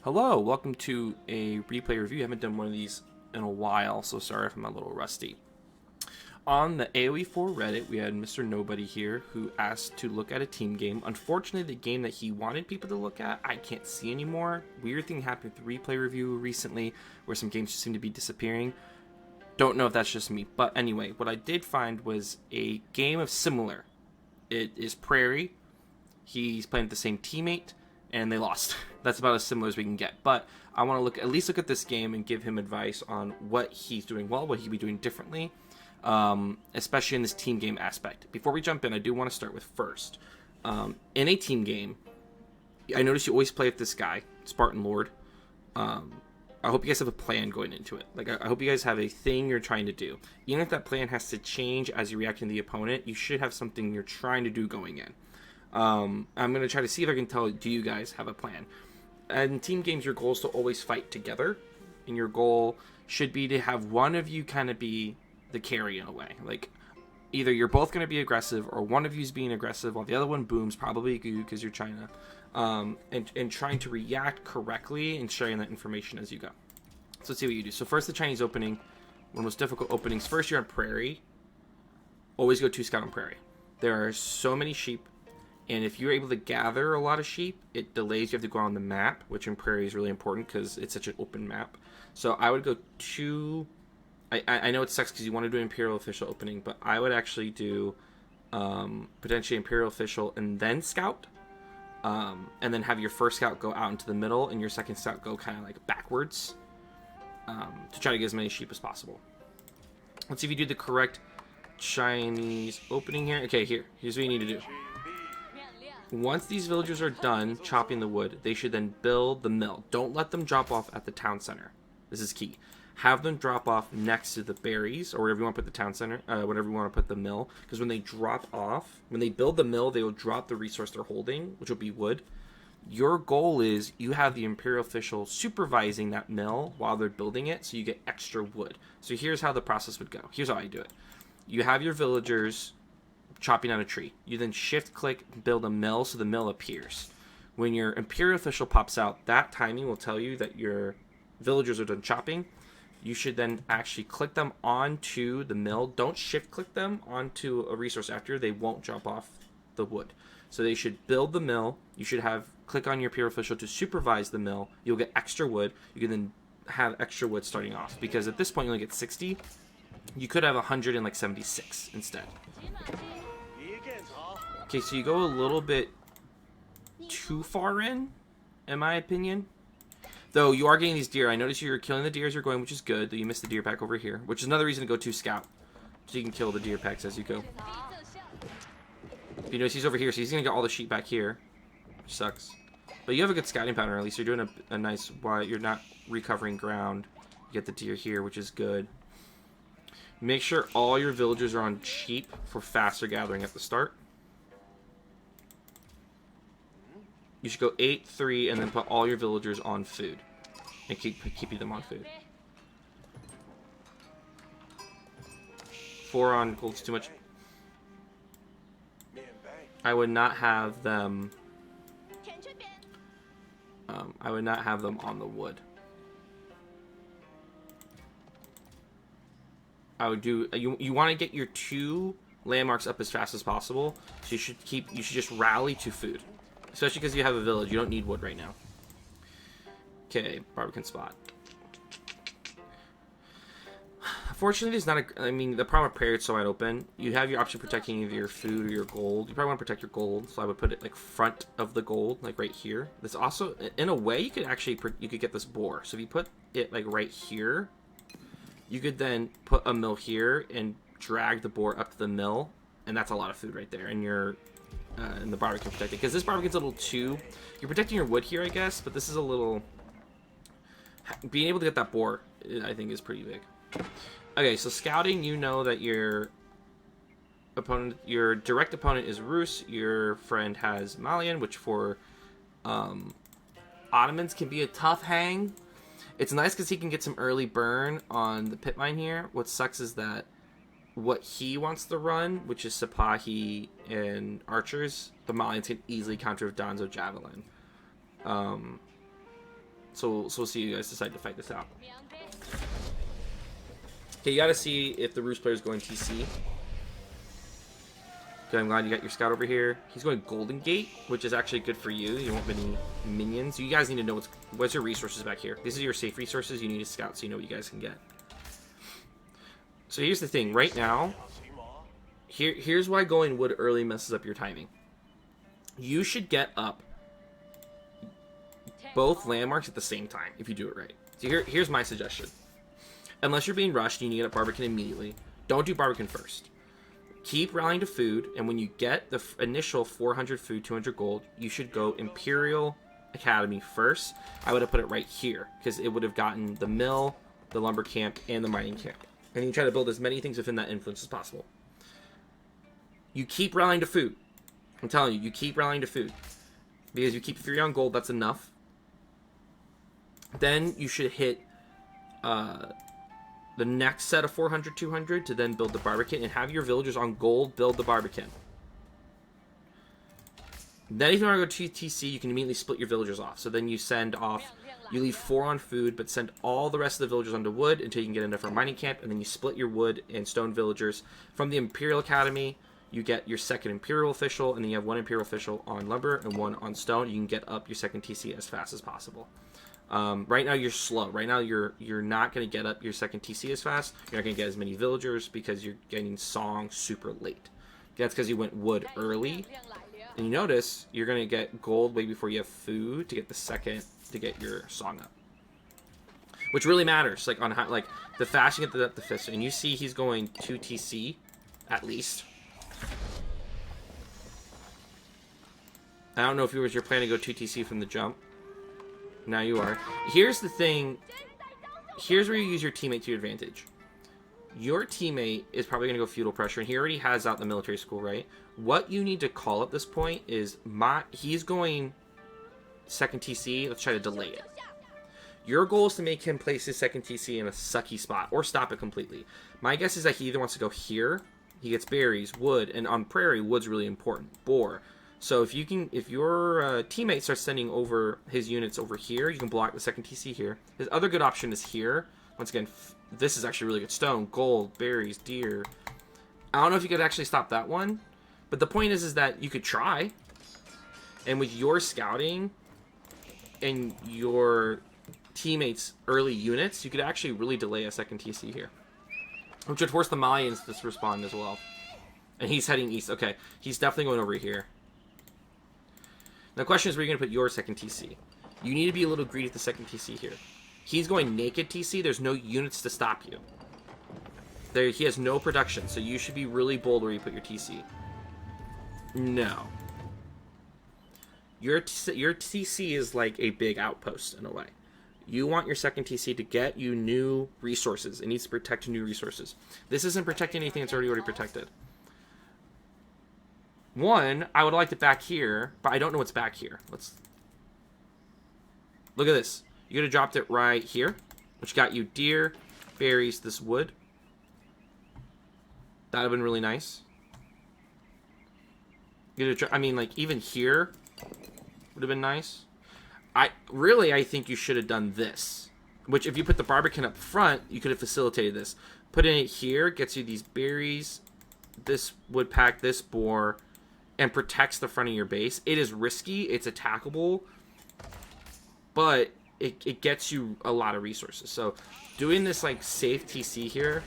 Hello, welcome to a replay review. I haven't done one of these in a while, so sorry if I'm a little rusty. On the AOE 4 Reddit, we had Mr. Nobody here who asked to look at a team game. Unfortunately, the game that he wanted people to look at, I can't see anymore. Weird thing happened with the replay review recently where some games just seem to be disappearing. Don't know if that's just me, but anyway, what I did find was a game of similar. It is Prairie. He's playing with the same teammate, and they lost. That's about as similar as we can get. But I want to at least look at this game and give him advice on what he's doing well, what he'd be doing differently, especially in this team game aspect. Before we jump in, I do want to start with first. In a team game, I notice you always play with this guy, Spartan Lord. I hope you guys have a plan going into it. Like, I hope you guys have a thing you're trying to do. Even if that plan has to change as you react to the opponent, you should have something you're trying to do going in. I'm going to try to see if I can tell, do you guys have a plan? And in team games, your goal is to always fight together. And your goal should be to have one of you kind of be the carry in a way. Like, either you're both going to be aggressive or one of you is being aggressive while the other one booms, probably you because you're trying to, and trying to react correctly and sharing that information as you go. So let's see what you do. So first, the Chinese opening, one of the most difficult openings. First, you're on Prairie. Always go 2 scout on Prairie. There are so many sheep. And if you're able to gather a lot of sheep, it delays. You have to go on the map, which in Prairie is really important because it's such an open map. So I would go 2... I know it sucks because you want to do Imperial Official opening, but I would actually do potentially Imperial Official and then Scout. And then have your first Scout go out into the middle and your second Scout go kind of like backwards to try to get as many sheep as possible. Let's see if you do the correct Chinese opening here. Okay, here's what you need to do. Once these villagers are done chopping the wood, they should then build the mill. Don't let them drop off at the town center. This is key. Have them drop off next to the berries, or wherever you want to put the town center, whatever you want to put the mill. Because when they drop off, when they build the mill, they will drop the resource they're holding, which will be wood. Your goal is you have the Imperial official supervising that mill while they're building it, so you get extra wood. So here's how the process would go. Here's how I do it. You have your villagers chopping down a tree. You then shift click build a mill so the mill appears. When your Imperial official pops out, that timing will tell you that your villagers are done chopping. You should then actually click them onto the mill. Don't shift click them onto a resource after. They won't drop off the wood. So they should build the mill. You should have click on your Imperial official to supervise the mill. You'll get extra wood. You can then have extra wood starting off because at this point you only get 60. You could have 176 instead. Okay, so you go a little bit too far in my opinion. Though you are getting these deer. I notice you're killing the deer as you're going, which is good. Though you missed the deer pack over here, which is another reason to go 2 scout. So you can kill the deer packs as you go. You notice he's over here, so he's going to get all the sheep back here. Which sucks. But you have a good scouting pattern, at least. You're doing a nice... While you're not recovering ground. You get the deer here, which is good. Make sure all your villagers are on sheep for faster gathering at the start. You should go 8, 3, and then put all your villagers on food. And keep them on food. 4 on gold's too much. I would not have them... I would not have them on the wood. I would do... You want to get your 2 landmarks up as fast as possible. So you should just rally to food. Especially because you have a village. You don't need wood right now. Okay, Barbican spot. Unfortunately, there's not a... I mean, the problem with Prairie is so wide open. You have your option protecting either your food or your gold. You probably want to protect your gold, so I would put it, like, front of the gold, like, right here. This also... In a way, you could actually... You could get this boar. So if you put it, like, right here, you could then put a mill here and drag the boar up to the mill, and that's a lot of food right there. And you're... and the barbican protected, because this barbican's a little too... You're protecting your wood here, I guess, but this is a little... Being able to get that boar, I think, is pretty big. Okay, so scouting, you know that your opponent, your direct opponent is Rus. Your friend has Malian, which for Ottomans can be a tough hang. It's nice because he can get some early burn on the pit mine here. What sucks is that what he wants to run, which is Sipahi and archers, the Malians can easily counter with Donzo Javelin. So we'll see you guys decide to fight this out. Okay, you gotta see if the Roost player is going TC. Okay, I'm glad you got your scout over here. He's going Golden Gate, which is actually good for you. You don't have many minions. You guys need to know what's your resources back here. These are your safe resources. You need a scout so you know what you guys can get. So here's the thing. Right now, here's why going wood early messes up your timing. You should get up both landmarks at the same time if you do it right. So here's my suggestion. Unless you're being rushed, you need to get up Barbican immediately. Don't do Barbican first. Keep rallying to food, and when you get the initial 400 food, 200 gold, you should go Imperial Academy first. I would have put it right here, because it would have gotten the mill, the lumber camp, and the mining camp. And you try to build as many things within that influence as possible. You keep rallying to food. I'm telling you, you keep rallying to food. Because you keep 3 on gold, that's enough. Then you should hit the next set of 400, 200 to then build the Barbican and have your villagers on gold build the Barbican. Then if you want to go to TC, you can immediately split your villagers off. So then you send off, you leave 4 on food, but send all the rest of the villagers onto wood until you can get enough for a mining camp, and then you split your wood and stone villagers. From the Imperial Academy, you get your second Imperial official, and then you have 1 Imperial official on lumber and 1 on stone. You can get up your second TC as fast as possible. Right now you're slow. Right now you're not going to get up your second TC as fast. You're not going to get as many villagers because you're getting song super late. That's because you went wood early. And you notice you're going to get gold way before you have food to get the second to get your song up. Which really matters. Like on how, like the faster you get the fist. And you see he's going 2 TC at least. I don't know if you're planning to go 2 TC from the jump. Now you are. Here's the thing. Here's where you use your teammate to your advantage. Your teammate is probably going to go feudal pressure, and he already has out the military school, right? What you need to call at this point is he's going second TC. Let's try to delay it. Your goal is to make him place his second TC in a sucky spot or stop it completely. My guess is that he either wants to go here, he gets berries, wood, and on prairie, wood's really important. Boar. So if your teammate starts sending over his units over here, you can block the second TC here. His other good option is here. Once again, this is actually really good. Stone, gold, berries, deer. I don't know if you could actually stop that one, but the point is that you could try. And with your scouting and your teammates' early units, you could actually really delay a second TC here, which would force the Malians to respond as well. And he's heading east. Okay, he's definitely going over here. Now the question is where you're going to put your second TC. You need to be a little greedy at the second TC here. He's going naked TC. There's no units to stop you. He has no production, so you should be really bold where you put your TC. No. Your TC is like a big outpost in a way. You want your second TC to get you new resources. It needs to protect new resources. This isn't protecting anything that's already protected. One, I would like it back here, but I don't know what's back here. Let's look at this. You could have dropped it right here, which got you deer, berries, this wood. That would have been really nice. I mean, like, even here would have been nice. I think you should have done this. Which, if you put the Barbican up front, you could have facilitated this. Putting it here gets you these berries, this wood pack, this boar, and protects the front of your base. It is risky. It's attackable. But it gets you a lot of resources. So doing this, like, safe TC here,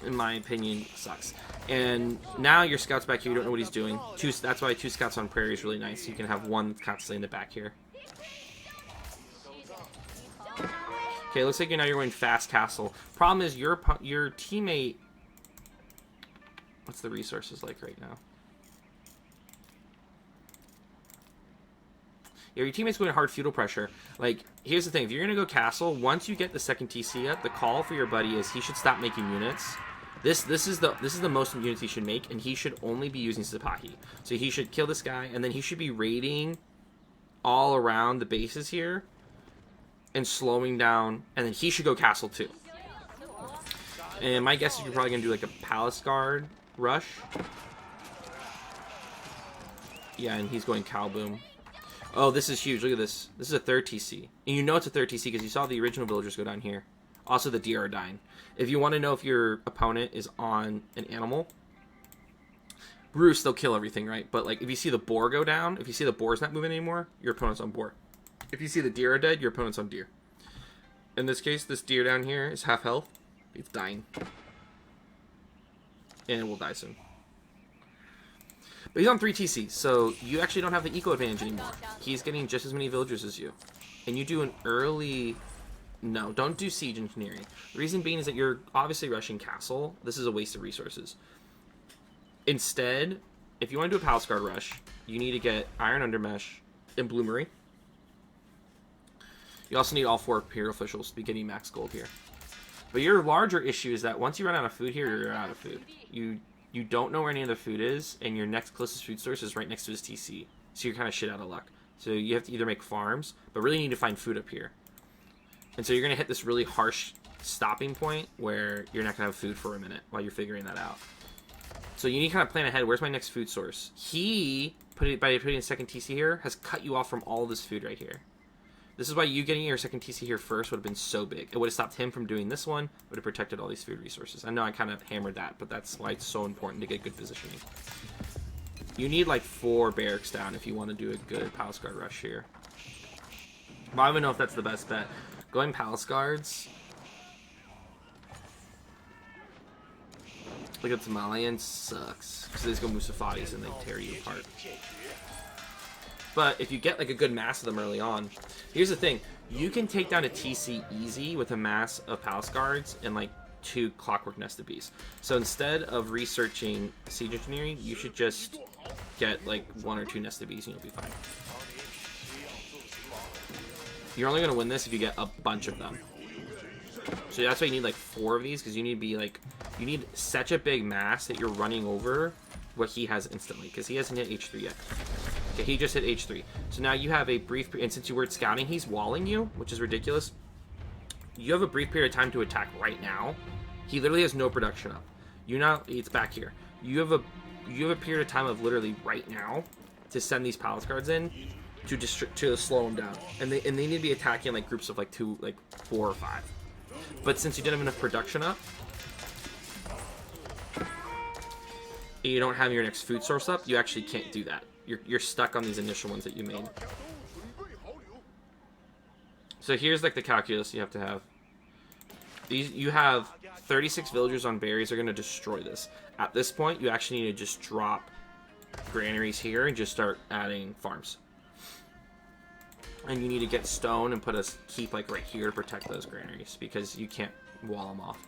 in my opinion, sucks. And now your scout's back here. You don't know what he's doing. That's why 2 scouts on prairie is really nice. You can have 1 constantly in the back here. Okay, looks like now you're going fast castle. Problem is your teammate... What's the resources like right now? Yeah, your teammate's going hard feudal pressure. Like, here's the thing. If you're going to go castle, once you get the second TC up, the call for your buddy is he should stop making units. This is the most units he should make, and he should only be using Sipahi. So he should kill this guy, and then he should be raiding all around the bases here and slowing down, and then he should go castle too. And my guess is you're probably going to do like a palace guard rush. Yeah, and he's going cow boom. Oh, this is huge. Look at this. This is a third TC. And you know it's a third TC because you saw the original villagers go down here. Also, the deer are dying. If you want to know if your opponent is on an animal, Roost, they'll kill everything, right? But, like, if you see the boar go down, if you see the boar's not moving anymore, your opponent's on boar. If you see the deer are dead, your opponent's on deer. In this case, this deer down here is half health. It's dying. And it will die soon. But he's on 3 TC, so you actually don't have the eco advantage anymore. He's getting just as many villagers as you. And you do an early... No, don't do siege engineering. The reason being is that you're obviously rushing castle. This is a waste of resources. Instead, if you want to do a palace guard rush, you need to get iron undermesh and bloomery. You also need all 4 imperial officials to be getting max gold here. But your larger issue is that once you run out of food here, you're out of food. You don't know where any of the food is, and your next closest food source is right next to his TC. So you're kind of shit out of luck. So you have to either make farms, but really need to find food up here. And so you're going to hit this really harsh stopping point where you're not going to have food for a minute while you're figuring that out. So you need to kind of plan ahead. Where's my next food source? He, by putting a second TC here, has cut you off from all this food right here. This is why you getting your second TC here first would have been so big. It would have stopped him from doing this one. It would have protected all these food resources. I know I kind of hammered that, but that's why it's so important to get good positioning. You need like 4 barracks down if you want to do a good palace guard rush here. But I don't even know if that's the best bet. Going palace guards. Look at Somalian sucks. Because they just go Musafatis and they tear you apart. But if you get like a good mass of them early on, here's the thing. You can take down a TC easy with a mass of palace guards and like 2 clockwork nested bees. So instead of researching siege engineering, you should just get like 1 or 2 nested bees and you'll be fine. You're only going to win this if you get a bunch of them. So that's why you need like 4 of these, because you need to be like, you need such a big mass that you're running over what he has instantly, because he hasn't hit H3 yet. Okay, he just hit H3. So now you have a brief, and since you were scouting, he's walling you, which is ridiculous. You have a brief period of time to attack right now. He literally has no production up. It's back here. You have a period of time of literally right now to send these palace guards in to slow them down, and they need to be attacking like groups of like 2, like 4 or 5. But since you didn't have enough production up, and you don't have your next food source up, you actually can't do that. You're stuck on these initial ones that you made. So here's like the calculus you have to have. You have 36 villagers on berries. Are going to destroy this. At this point, you actually need to just drop granaries here and just start adding farms. And you need to get stone and keep like right here to protect those granaries, because you can't wall them off.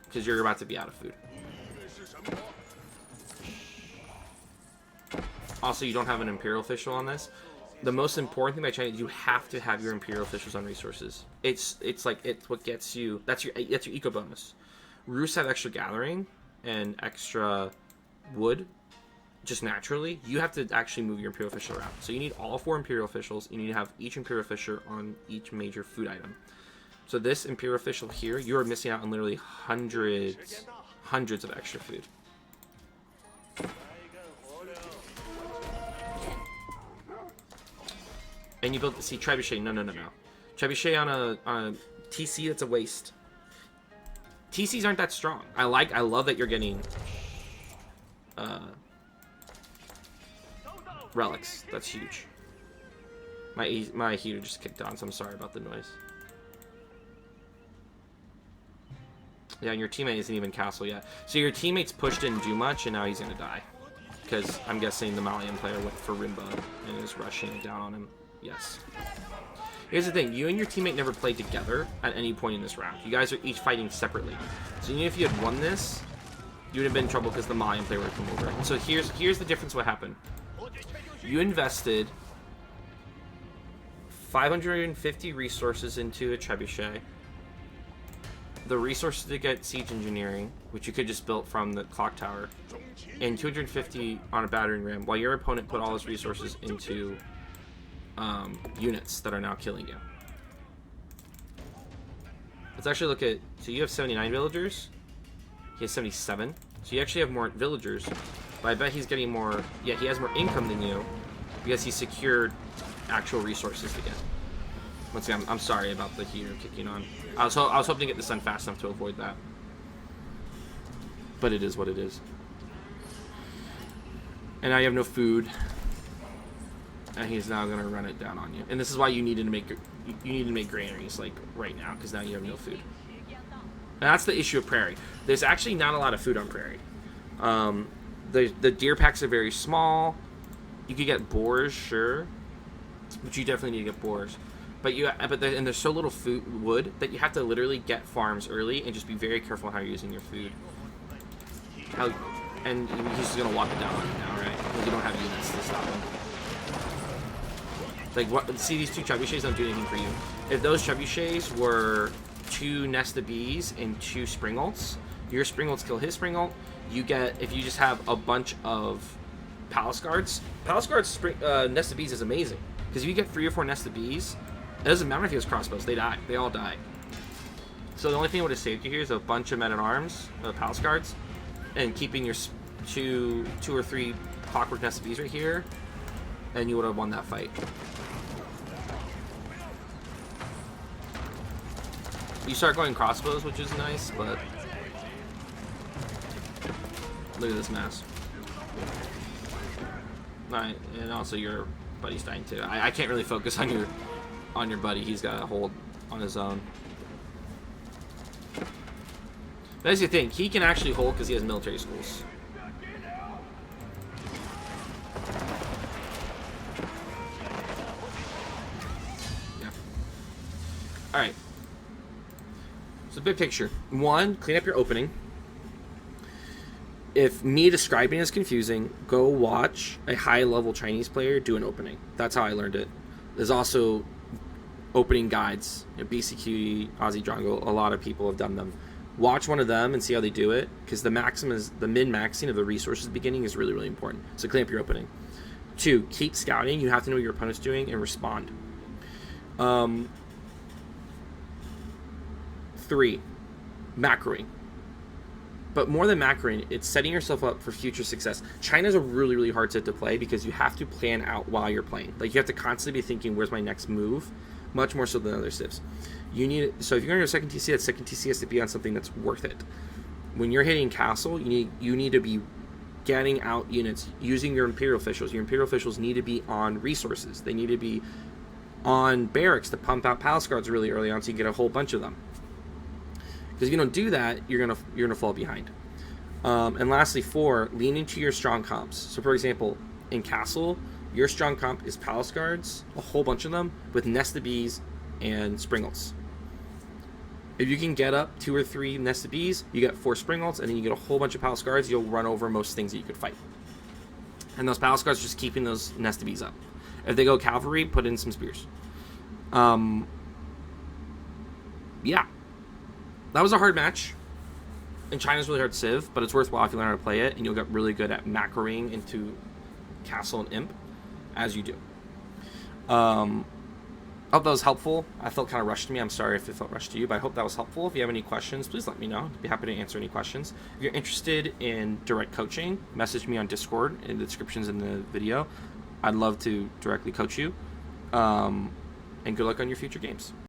Because you're about to be out of food. Also, you don't have an imperial official on this. The most important thing by China is you have to have your imperial officials on resources. It's what gets you. That's your eco bonus. Roosts have extra gathering and extra wood. Just naturally, you have to actually move your imperial official around. So you need all 4 imperial officials. You need to have each imperial official on each major food item. So this imperial official here, you are missing out on literally hundreds of extra food. And you build, see, trebuchet, no. Trebuchet on a TC, that's a waste. TCs aren't that strong. I love that you're getting relics. That's huge. My heater just kicked on, so I'm sorry about the noise. Yeah, and your teammate isn't even castle yet. So your teammate's pushed in too much, and now he's gonna die. Because I'm guessing the Malian player went for Rimba and is rushing it down on him. Yes. Here's the thing, you and your teammate never played together at any point in this round. You guys are each fighting separately. So even if you had won this, you would have been in trouble because the Malian player would come over. And so here's the difference what happened. You invested 550 resources into a trebuchet. The resources to get siege engineering, which you could just build from the clock tower, and 250 on a battering ram, while your opponent put all his resources into units that are now killing you. Let's actually look at, so you have 79 villagers, he has 77, so you actually have more villagers, but I bet he's getting more, yeah, he has more income than you, because he secured actual resources again. Once again, I'm sorry about the heater kicking on. I was hoping to get this done fast enough to avoid that. But it is what it is. And now you have no food. And he's now gonna run it down on you. And this is why you need to make granaries like right now, because now you have no food. And that's the issue of Prairie. There's actually not a lot of food on Prairie. The deer packs are very small. You could get boars, sure, but you definitely need to get boars. And there's so little wood that you have to literally get farms early and just be very careful how you're using your food. And he's just gonna walk it down on you now, right? Because you don't have units to stop him. Like, what? See, these two trebuchets don't do anything for you. If those trebuchets were 2 nest of bees and 2 springolts, your springolts kill his springalt. You get, if you just have a bunch of palace guards. Palace guards nest of bees is amazing, because if you get 3 or 4 nest of bees, it doesn't matter if he has crossbows. They die. They all die. So the only thing that would have saved you here is a bunch of men at arms, palace guards, and keeping your 2 or 3 clockwork nest of bees right here, and you would have won that fight. You start going crossbows, which is nice, but look at this mess. Alright, and also your buddy's dying too. I can't really focus on your buddy. He's got a hold on his own. That's the thing. He can actually hold because he has military schools. Yeah. Alright. So big picture. 1, clean up your opening. If me describing is confusing, go watch a high-level Chinese player do an opening. That's how I learned it. There's also opening guides. BCQD, Aussie Jungle, a lot of people have done them. Watch one of them and see how they do it, because the min-maxing of the resources at the beginning is really, really important. So clean up your opening. 2, keep scouting. You have to know what your opponent's doing and respond. 3, macroing. But more than macroing, it's setting yourself up for future success. China's a really, really hard set to play because you have to plan out while you're playing. Like, you have to constantly be thinking, where's my next move? Much more so than other civs. So if you're going to go second TC, that second TC has to be on something that's worth it. When you're hitting castle, you need to be getting out units, using your imperial officials. Your imperial officials need to be on resources. They need to be on barracks to pump out palace guards really early on so you can get a whole bunch of them. Because if you don't do that, you're gonna fall behind. And lastly, 4, lean into your strong comps. So for example, in Castle, your strong comp is palace guards, a whole bunch of them, with nest of bees and springolts. If you can get up 2 or 3 nest of bees, you get 4 springolts, and then you get a whole bunch of palace guards, you'll run over most things that you could fight. And those palace guards are just keeping those nest of bees up. If they go cavalry, put in some spears. Yeah. That was a hard match, and China's really hard to civ, but it's worthwhile if you learn how to play it, and you'll get really good at macroing into Castle and Imp as you do. I hope that was helpful. I felt kind of rushed to me. I'm sorry if it felt rushed to you, but I hope that was helpful. If you have any questions, please let me know. I'd be happy to answer any questions. If you're interested in direct coaching, message me on Discord in the descriptions in the video. I'd love to directly coach you, and good luck on your future games.